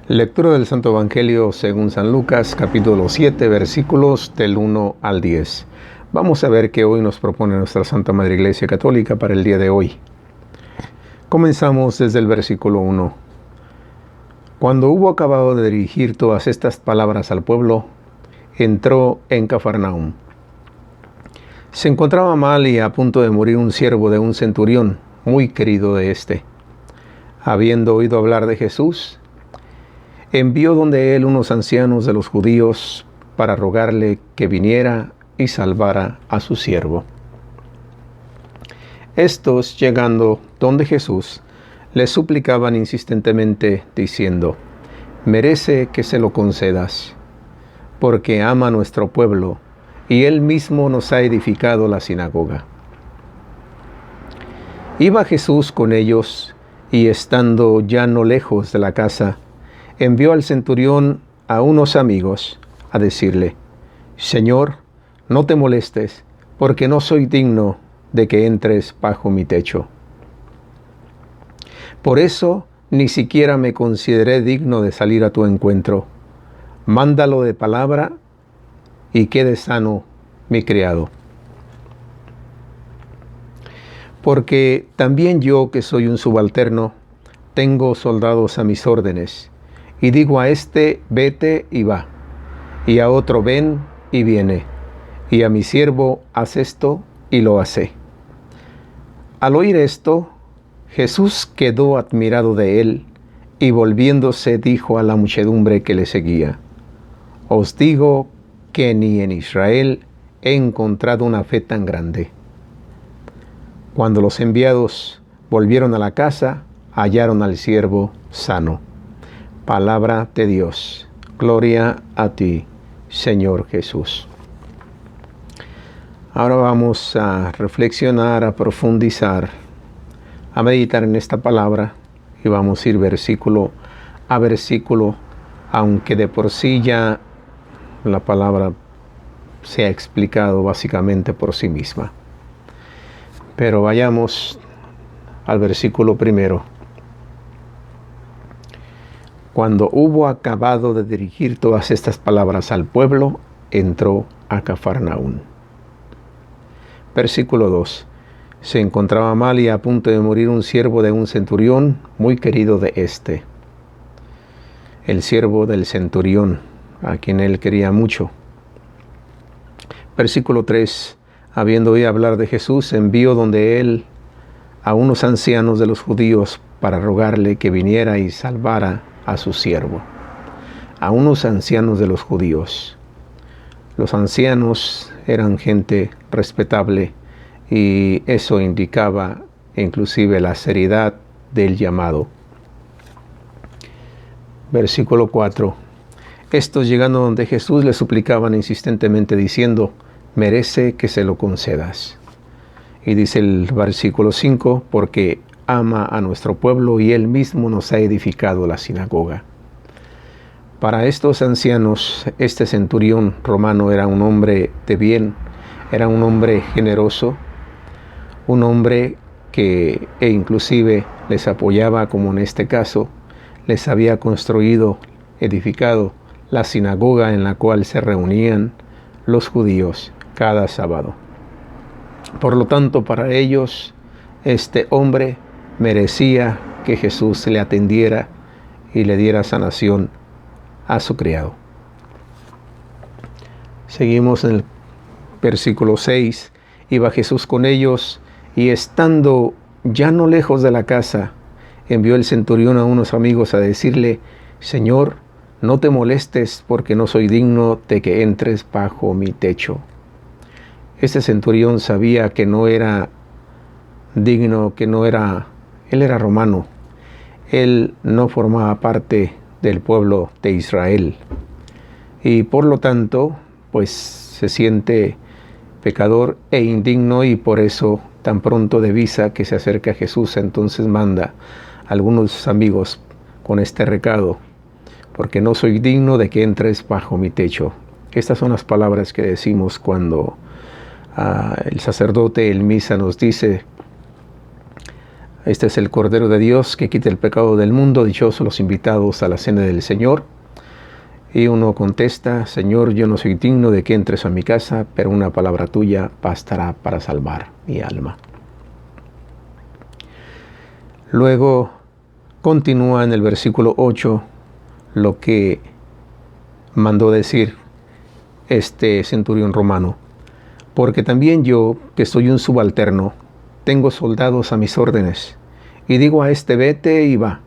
Lectura del Santo Evangelio según San Lucas, capítulo 7, versículos del 1 al 10. Vamos a ver qué hoy nos propone nuestra Santa Madre Iglesia Católica para el día de hoy. Comenzamos desde el versículo 1. Cuando hubo acabado de dirigir todas estas palabras al pueblo, entró en Cafarnaúm. Se encontraba mal y a punto de morir un siervo de un centurión, muy querido de éste. Habiendo oído hablar de Jesús, envió donde él unos ancianos de los judíos para rogarle que viniera y salvara a su siervo. Estos, llegando donde Jesús, le suplicaban insistentemente, diciendo: merece que se lo concedas, porque ama a nuestro pueblo, y él mismo nos ha edificado la sinagoga. Iba Jesús con ellos, y estando ya no lejos de la casa, envió al centurión a unos amigos a decirle: Señor, no te molestes, porque no soy digno de que entres bajo mi techo. Por eso ni siquiera me consideré digno de salir a tu encuentro. Mándalo de palabra y quede sano mi criado. Porque también yo, que soy un subalterno, tengo soldados a mis órdenes, y digo a este: vete, y va, y a otro: ven, y viene, y a mi siervo: haz esto, y lo hace. Al oír esto, Jesús quedó admirado de él, y volviéndose dijo a la muchedumbre que le seguía: os digo que ni en Israel he encontrado una fe tan grande. Cuando los enviados volvieron a la casa, hallaron al siervo sano. Palabra de Dios. Gloria a ti, Señor Jesús. Ahora vamos a reflexionar, a profundizar, a meditar en esta palabra, y vamos a ir versículo a versículo, aunque de por sí ya la palabra se ha explicado básicamente por sí misma. Pero vayamos al versículo primero. Cuando hubo acabado de dirigir todas estas palabras al pueblo, entró a Cafarnaúm. Versículo 2. Se encontraba mal y a punto de morir un siervo de un centurión, muy querido de éste. El siervo del centurión, a quien él quería mucho. Versículo 3. Habiendo oído hablar de Jesús, envió donde él a unos ancianos de los judíos para rogarle que viniera y salvara a su siervo. A unos ancianos de los judíos. Los ancianos eran gente respetable, y eso indicaba inclusive la seriedad del llamado. Versículo 4. Estos, llegando donde Jesús, le suplicaban insistentemente diciendo: merece que se lo concedas. Y dice el versículo 5, porque ama a nuestro pueblo y él mismo nos ha edificado la sinagoga. Para estos ancianos, este centurión romano era un hombre de bien, era un hombre generoso, un hombre que inclusive les apoyaba, como en este caso, les había construido, edificado la sinagoga en la cual se reunían los judíos cada sábado. Por lo tanto, para ellos, este hombre merecía que Jesús le atendiera y le diera sanación a su criado. Seguimos en el versículo 6. Iba Jesús con ellos, y estando ya no lejos de la casa, envió el centurión a unos amigos a decirle: Señor, no te molestes, porque no soy digno de que entres bajo mi techo. Este centurión sabía que no era digno, él era romano. Él no formaba parte del pueblo de Israel. Y por lo tanto, pues se siente pecador e indigno, y por eso tan pronto divisa que se acerca a Jesús, entonces manda a algunos amigos con este recado: porque no soy digno de que entres bajo mi techo. Estas son las palabras que decimos cuando el sacerdote en misa nos dice: Este es el Cordero de Dios que quita el pecado del mundo. Dichosos los invitados a la cena del Señor. Y uno contesta: Señor, yo no soy digno de que entres a mi casa, pero una palabra tuya bastará para salvar mi alma. Luego continúa en el versículo 8 lo que mandó decir este centurión romano. Porque también yo, que soy un subalterno, tengo soldados a mis órdenes, y digo a este vete y va,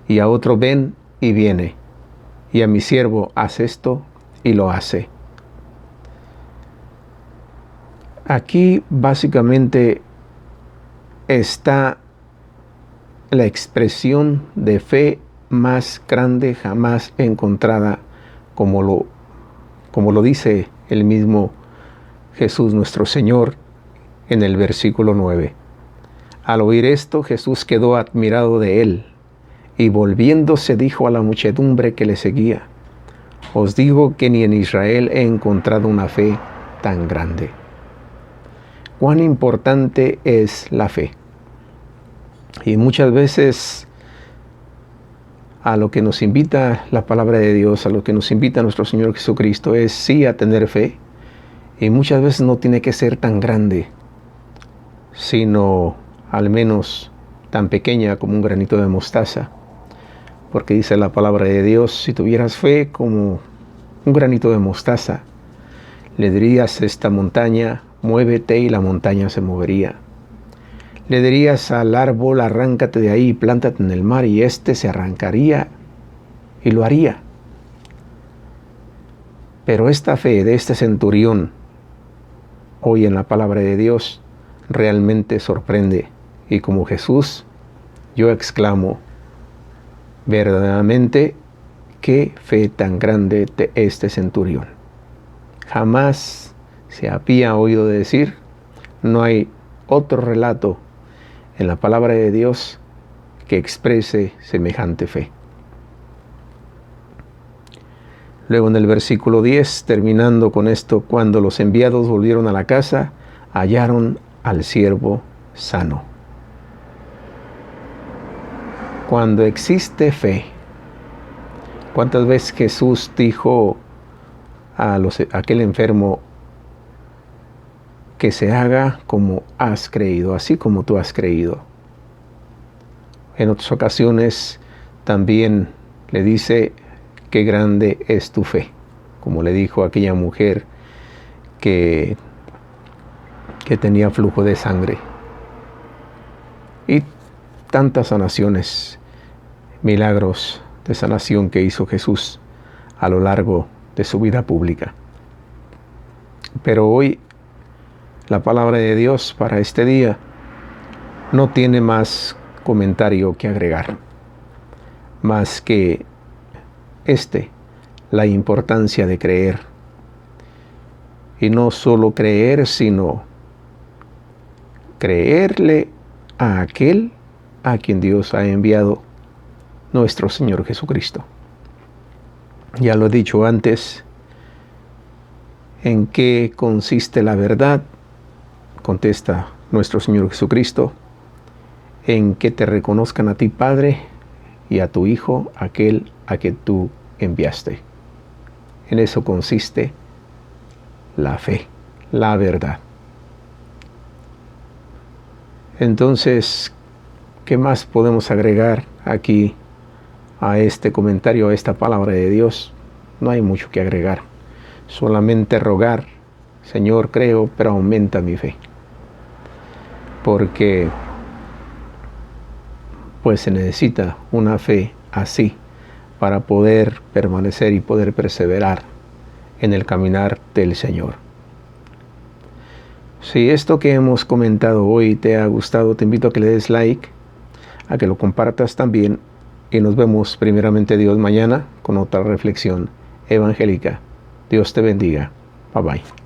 y a otro ven y viene, y a mi siervo haz esto y lo hace. Aquí básicamente está la expresión de fe más grande jamás encontrada, como lo dice el mismo Jesús nuestro Señor en el versículo 9. Al oír esto, Jesús quedó admirado de él, y volviéndose dijo a la muchedumbre que le seguía: os digo que ni en Israel he encontrado una fe tan grande. Cuán importante es la fe. Y muchas veces a lo que nos invita la palabra de Dios, a lo que nos invita nuestro Señor Jesucristo, es sí a tener fe. Y muchas veces no tiene que ser tan grande, sino al menos tan pequeña como un granito de mostaza. Porque dice la palabra de Dios: si tuvieras fe como un granito de mostaza, le dirías a esta montaña: muévete, y la montaña se movería. Le dirías al árbol: arráncate de ahí y plántate en el mar, y éste se arrancaría y lo haría. Pero esta fe de este centurión, hoy en la palabra de Dios, realmente sorprende. Y como Jesús, yo exclamo: verdaderamente, qué fe tan grande de este centurión. Jamás se había oído decir, no hay otro relato en la palabra de Dios que exprese semejante fe. Luego en el versículo 10, terminando con esto: cuando los enviados volvieron a la casa, hallaron al siervo sano. Cuando existe fe, ¿cuántas veces Jesús dijo a aquel enfermo que se haga como has creído, así como tú has creído? En otras ocasiones también le dice: qué grande es tu fe, como le dijo a aquella mujer que tenía flujo de sangre. Y tantas sanaciones, milagros de sanación que hizo Jesús a lo largo de su vida pública. Pero hoy la palabra de Dios para este día no tiene más comentario que agregar, más que la importancia de creer. Y no solo creer, sino creerle a aquel a quien Dios ha enviado, nuestro Señor Jesucristo. Ya lo he dicho antes, ¿en qué consiste la verdad? Contesta nuestro Señor Jesucristo: en que te reconozcan a ti, Padre, y a tu Hijo, aquel a que tú enviaste. En eso consiste la fe, la verdad. Entonces, ¿qué más podemos agregar aquí a este comentario, a esta palabra de Dios? No hay mucho que agregar. Solamente rogar: Señor, creo, pero aumenta mi fe. Porque pues se necesita una fe así para poder permanecer y poder perseverar en el caminar del Señor. Si esto que hemos comentado hoy te ha gustado, te invito a que le des like, a que lo compartas también, y nos vemos primeramente Dios mañana con otra reflexión evangélica. Dios te bendiga. Bye bye.